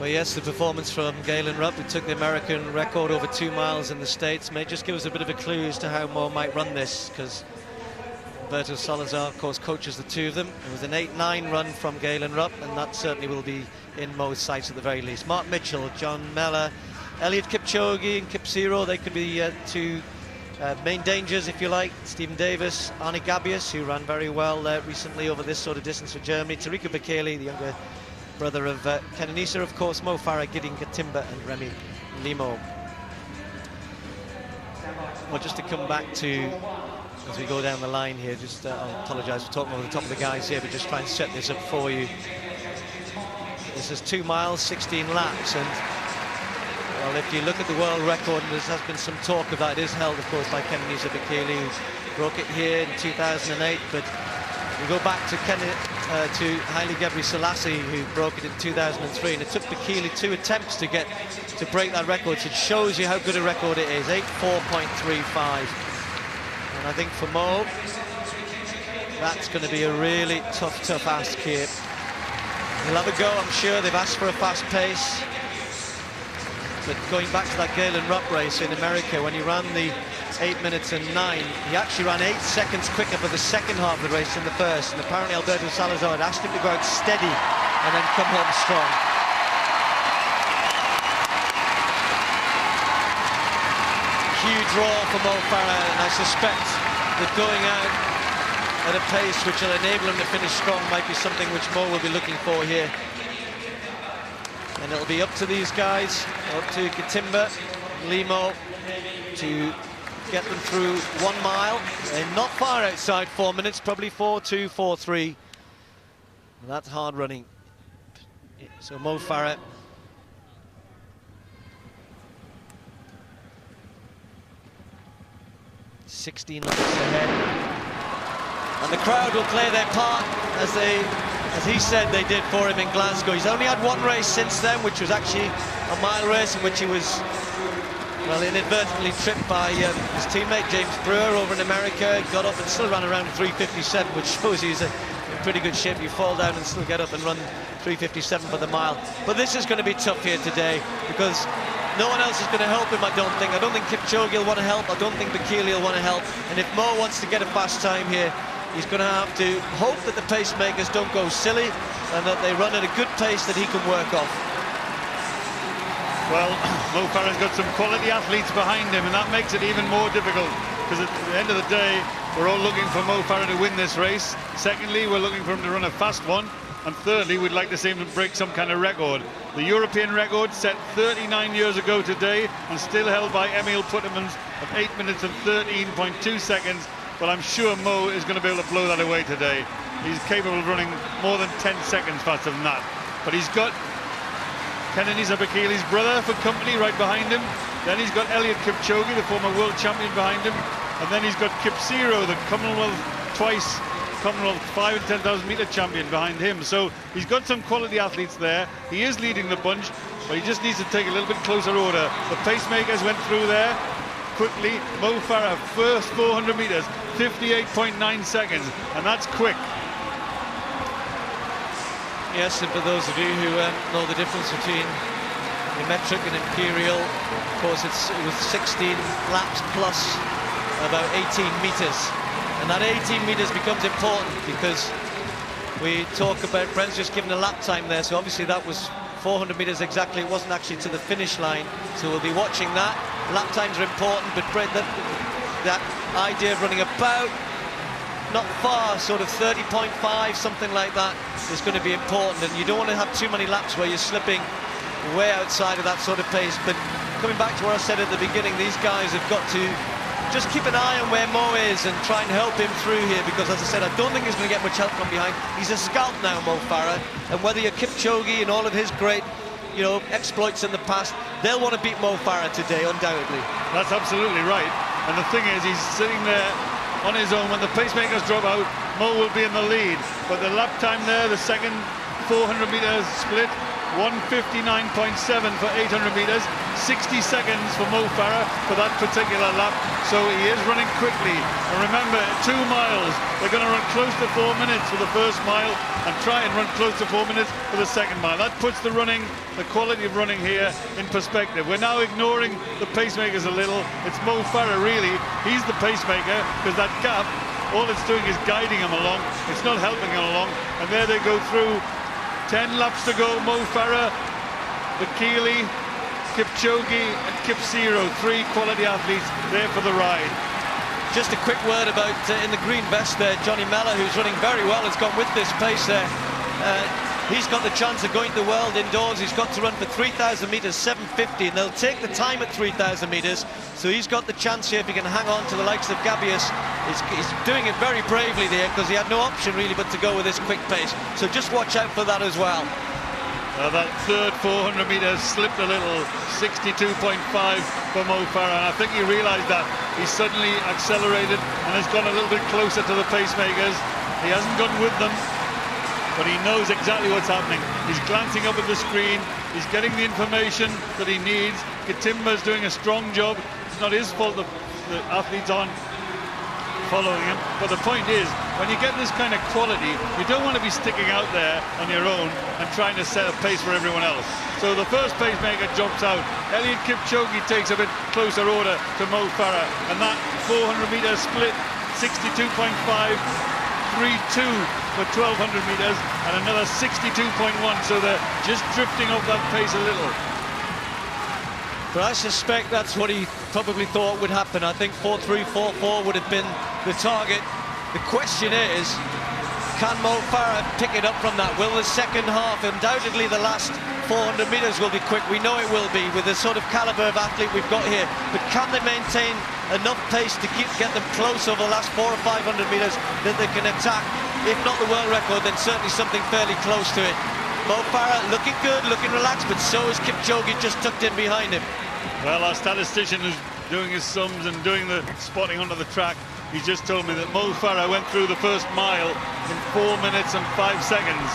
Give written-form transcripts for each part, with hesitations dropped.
Well, yes, the performance from Galen Rupp, who took the American record over 2 miles in the States, may just give us a bit of a clue as to how Mo might run this, because Alberto Salazar, of course, coaches the two of them. It was an 8-9 run from Galen Rupp, and that certainly will be in Mo's sights at the very least. Mark Mitchell, John Mellor, Eliud Kipchoge and Kipsiro, they could be two main dangers, if you like. Stephen Davis, Arne Gabius, who ran very well recently over this sort of distance for Germany. Tariq Bekele, the younger brother of Kenenisa, of course, Mo Farah, Gideon Katimba and Remy Limo. Well, just to come back to, as we go down the line here, just I apologise for talking over the top of the guys here, but just try and set this up for you. This is 2 miles, 16 laps, and well, if you look at the world record, and there has been some talk of that, it is held, of course, by Kenenisa Bekele, who broke it here in 2008, but we go back to Haile Gebrselassie, who broke it in 2003, and it took Bekele 2 attempts to break that record. So it shows you how good a record it is, 8:4.35. And I think for Mo, that's going to be a really tough ask here. He'll have a go, I'm sure. They've asked for a fast pace. But going back to that Galen Rupp race in America, when he ran the 8 minutes and 9, he actually ran 8 seconds quicker for the second half of the race than the first. And apparently Alberto Salazar had asked him to go out steady and then come home strong. Huge draw for Mo Farah, and I suspect that going out at a pace which will enable him to finish strong might be something which Mo will be looking for here. And it'll be up to these guys, up to Katimba, Limo, to get them through 1 mile. They're not far outside 4 minutes, probably 4:2, 4:3. That's hard running. So Mo Farah, $16 ahead, and the crowd will play their part as he said they did for him in Glasgow. He's only had 1 race since then, which was actually a mile race in which he was, well, inadvertently tripped by his teammate James Brewer over in America. Got up and still ran around 3:57, which shows he's in pretty good shape. You fall down and still get up and run 3:57 for the mile. But this is going to be tough here today, because no one else is going to help him, I don't think. I don't think Kipchoge will want to help. I don't think Bekele will want to help. And if Mo wants to get a fast time here, he's going to have to hope that the pacemakers don't go silly and that they run at a good pace that he can work off. Well, Mo Farah's got some quality athletes behind him, and that makes it even more difficult, because at the end of the day, we're all looking for Mo Farah to win this race. Secondly, we're looking for him to run a fast one. And thirdly, we'd like to see him break some kind of record. The European record set 39 years ago today and still held by Emil Puttermans of 8 minutes and 13.2 seconds. But I'm sure Mo is going to be able to blow that away today. He's capable of running more than 10 seconds faster than that. But he's got Kenenisa Bekele's brother for company right behind him. Then he's got Eliud Kipchoge, the former world champion, behind him. And then he's got Kipsiro, the Commonwealth 5 and 10,000 meter champion, behind him. So he's got some quality athletes there. He is leading the bunch, but he just needs to take a little bit closer order. The pacemakers went through there quickly. Mo Farah, first 400 meters, 58.9 seconds, and that's quick. Yes, and for those of you who know the difference between the metric and imperial, of course it was 16 laps plus about 18 meters. And that 18 meters becomes important, because we talk about Brent's just given a lap time there, so obviously that was 400 meters exactly. It wasn't actually to the finish line, so we'll be watching that. Lap times are important, but Brent, that idea of running about not far, sort of 30.5, something like that, is going to be important. And you don't want to have too many laps where you're slipping way outside of that sort of pace. But coming back to what I said at the beginning, these guys have got to just keep an eye on where Mo is and try and help him through here, because, as I said, I don't think he's going to get much help from behind. He's a scout now, Mo Farah, and whether you're Kipchoge and all of his great, you know, exploits in the past, they'll want to beat Mo Farah today, undoubtedly. That's absolutely right. And the thing is, he's sitting there on his own. When the pacemakers drop out, Mo will be in the lead. But the lap time there, the second 400 meters split, 1:59.7 for 800 meters, 60 seconds for Mo Farah for that particular lap. So he is running quickly. And remember, 2 miles, they're going to run close to 4 minutes for the first mile and try and run close to 4 minutes for the second mile. That puts the running, the quality of running here in perspective. We're now ignoring the pacemakers a little. It's Mo Farah really. He's the pacemaker, because that gap, all it's doing is guiding him along. It's not helping him along. And there they go through. 10 laps to go. Mo Farah, Bekele, Kipchoge and Kipsero, 3 quality athletes there for the ride. Just a quick word about in the green vest there, Johnny Mellor, who's running very well, has gone with this pace there. He's got the chance of going to the world indoors. He's got to run for 3,000 meters, 7:50, and they'll take the time at 3,000 meters. So he's got the chance here if he can hang on to the likes of Gabius. He's doing it very bravely there, because he had no option really but to go with this quick pace. So just watch out for that as well. That third 400 meters slipped a little, 62.5 for Mo Farah, and I think he realized that. He suddenly accelerated and has gone a little bit closer to the pacemakers. He hasn't gone with them, but he knows exactly what's happening. He's glancing up at the screen, he's getting the information that he needs. Katimba's doing a strong job. It's not his fault the athletes aren't following him, but the point is, when you get this kind of quality, you don't want to be sticking out there on your own and trying to set a pace for everyone else. So the first pacemaker drops out. Eliud Kipchoge takes a bit closer order to Mo Farah, and that 400 meter split, 62.5, 3.2 for 1,200 meters, and another 62.1, so they're just drifting off that pace a little. But I suspect that's what he probably thought would happen. I think 4.3, 4.4 would have been the target. The question is, can Mo Farah pick it up from that? Will the second half, undoubtedly the last 400 meters will be quick. We know it will be with the sort of caliber of athlete we've got here. But can they maintain enough pace to get them close over the last 400 or 500 meters that they can attack? If not the world record, then certainly something fairly close to it. Mo Farah looking good, looking relaxed, but so is Kipchoge just tucked in behind him. Well, our statistician who's doing his sums and doing the spotting onto the track, he just told me that Mo Farah went through the first mile in 4 minutes and 5 seconds.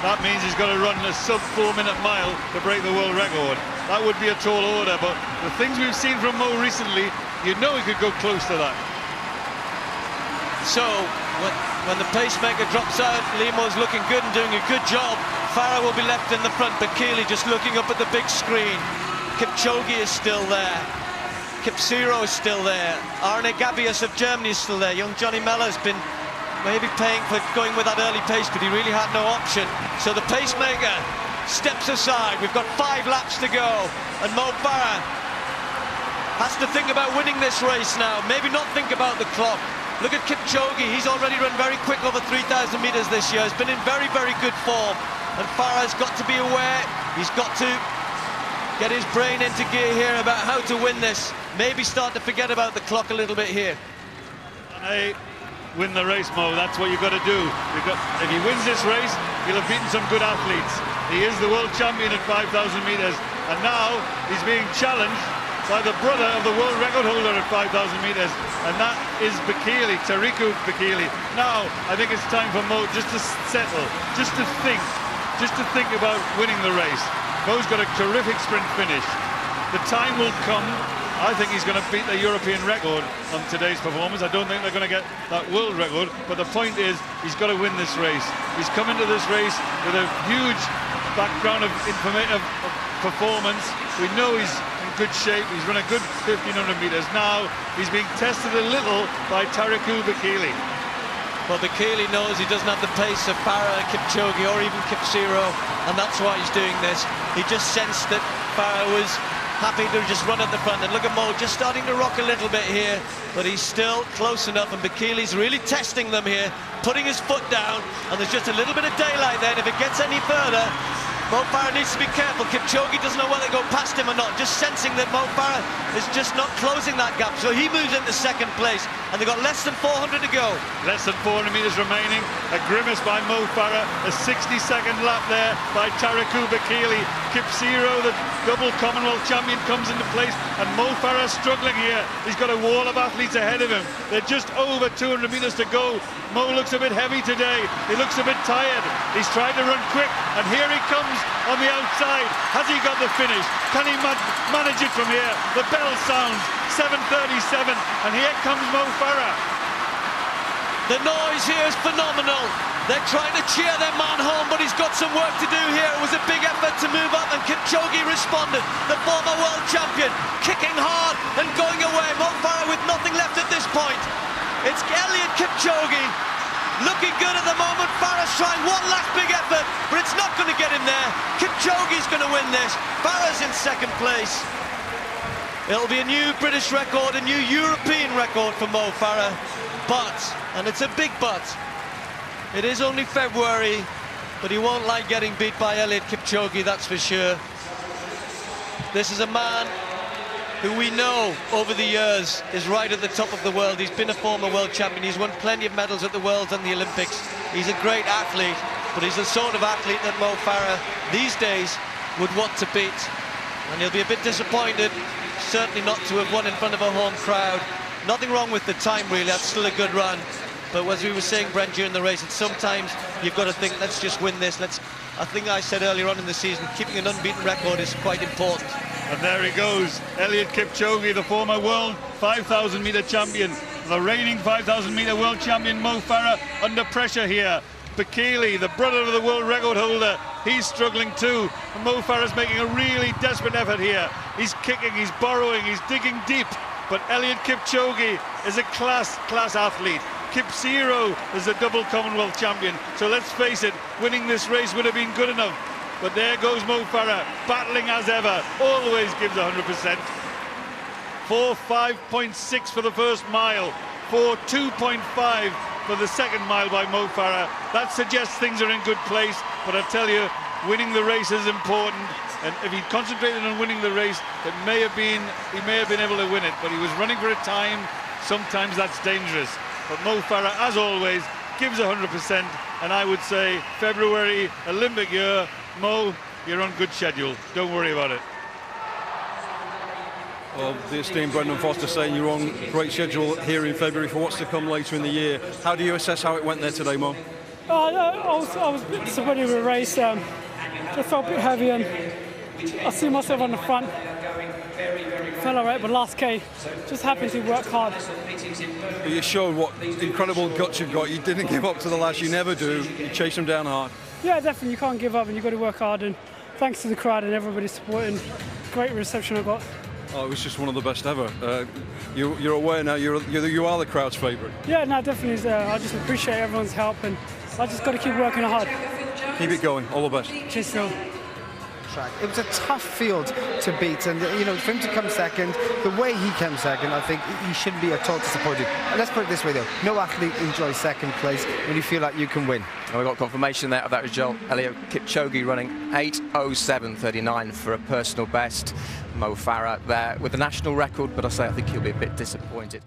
That means he's got to run a sub-4-minute mile to break the world record. That would be a tall order, but the things we've seen from Mo recently, you know he could go close to that. So, when the pacemaker drops out, Limo's looking good and doing a good job. Farah will be left in the front, Bekele just looking up at the big screen. Kipchoge is still there. Kipsero is still there. Arne Gabius of Germany is still there. Young Johnny Mellor has been maybe paying for going with that early pace, but he really had no option. So the pacemaker steps aside. We've got 5 laps to go, and Mo Farah has to think about winning this race now. Maybe not think about the clock. Look at Kipchoge. He's already run very quick over 3,000 meters this year. He's been in very, very good form. And Farah's got to be aware. He's got to get his brain into gear here about how to win this. Maybe start to forget about the clock a little bit here. And hey, win the race, Mo. That's what you've got to do. If he wins this race, he'll have beaten some good athletes. He is the world champion at 5,000 meters. And now he's being challenged by the brother of the world record holder at 5,000 meters. And that is Bekele, Tariku Bekele. Now, I think it's time for Mo just to settle, just to think about winning the race. Mo's got a terrific sprint finish. The time will come. I think he's going to beat the European record on today's performance. I don't think they're going to get that world record, but the point is he's got to win this race. He's come into this race with a huge background of performance. We know he's in good shape. He's run a good 1,500 meters. Now he's being tested a little by Tariku Bekele. Well, Bekele knows he doesn't have the pace of Farah, Kipchoge or even Kipsero, and that's why he's doing this. He just sensed that Farah was happy to just run at the front, and look at Mo just starting to rock a little bit here, but he's still close enough, and Bekele's really testing them here, putting his foot down, and there's just a little bit of daylight there, and if it gets any further, Mo Farah needs to be careful. Kipchoge doesn't know whether to go past him or not, just sensing that Mo Farah is just not closing that gap, so he moves into second place, and they've got less than 400 to go. Less than 400 meters remaining. A grimace by Mo Farah, a 60-second lap there by Tariku Bekele. Kipsero, the double Commonwealth champion, comes into place, and Mo Farah struggling here. He's got a wall of athletes ahead of him. They're just over 200 meters to go. Mo looks a bit heavy today. He looks a bit tired. He's trying to run quick, and here he comes on the outside. Has he got the finish? Can he manage it from here? The bell sounds, 7:37, and here comes Mo Farah. The noise here is phenomenal. They're trying to cheer their man home, but he's got some work to do here. It was a big effort to move up, and Kipchoge responded. The former world champion, kicking hard and going away. Mo Farah with nothing left at this point. It's Eliud Kipchoge looking good at the moment. Farah's trying one last big effort, but it's not going to get him there. Kipchoge's going to win this. Farah's in second place. It'll be a new British record, a new European record for Mo Farah. But, and it's a big but, it is only February, but he won't like getting beat by Eliud Kipchoge, that's for sure. This is a man who we know over the years is right at the top of the world. He's been a former world champion. He's won plenty of medals at the Worlds and the Olympics. He's a great athlete, but he's the sort of athlete that Mo Farah these days would want to beat. And he'll be a bit disappointed, certainly not to have won in front of a home crowd. Nothing wrong with the time, really. That's still a good run. But as we were saying, Brent, during the race, sometimes you've got to think, let's just win this. I think I said earlier on in the season, keeping an unbeaten record is quite important. And there he goes, Eliud Kipchoge, the former world 5,000 metre champion, the reigning 5,000 metre world champion Mo Farah under pressure here. Bekele, the brother of the world record holder, he's struggling too. And Mo Farah's making a really desperate effort here. He's kicking, he's burrowing, he's digging deep. But Eliud Kipchoge is a class athlete. Kip Zero is a double Commonwealth champion. So let's face it, winning this race would have been good enough. But there goes Mo Farah, battling as ever, always gives 100%. 4:05.6 for the first mile, 4:02.5 for the second mile by Mo Farah. That suggests things are in good place, but I tell you, winning the race is important. And if he'd concentrated on winning the race, he may have been able to win it. But he was running for a time. Sometimes that's dangerous. But Mo Farah, as always, gives 100%. And I would say February, Olympic year, Mo, you're on good schedule. Don't worry about it. Well, the esteemed Brendan Foster saying you're on great schedule here in February for what's to come later in the year. How do you assess how it went there today, Mo? I was a bit disappointed with the race. Just felt a bit heavy, and I see myself on the front. Fell alright, but last K, just happened to work hard. But you showed what incredible guts you've got. You didn't give up to the last, you never do. You chase them down hard. Yeah, definitely, you can't give up and you've got to work hard, and thanks to the crowd and everybody supporting. Great reception I got. Oh, it was just one of the best ever. You're aware now, you are the crowd's favourite. Yeah, no, definitely. I just appreciate everyone's help, and I just got to keep working hard. Keep it going, all the best. Cheers, Phil. It was a tough field to beat, and you know, for him to come second, the way he came second, I think he shouldn't be at all disappointed. Let's put it this way though, no athlete enjoys second place when you feel like you can win. And we got confirmation there of that result. Eliud Kipchoge running 8:07.39 for a personal best. Mo Farah there with the national record, but I think he'll be a bit disappointed.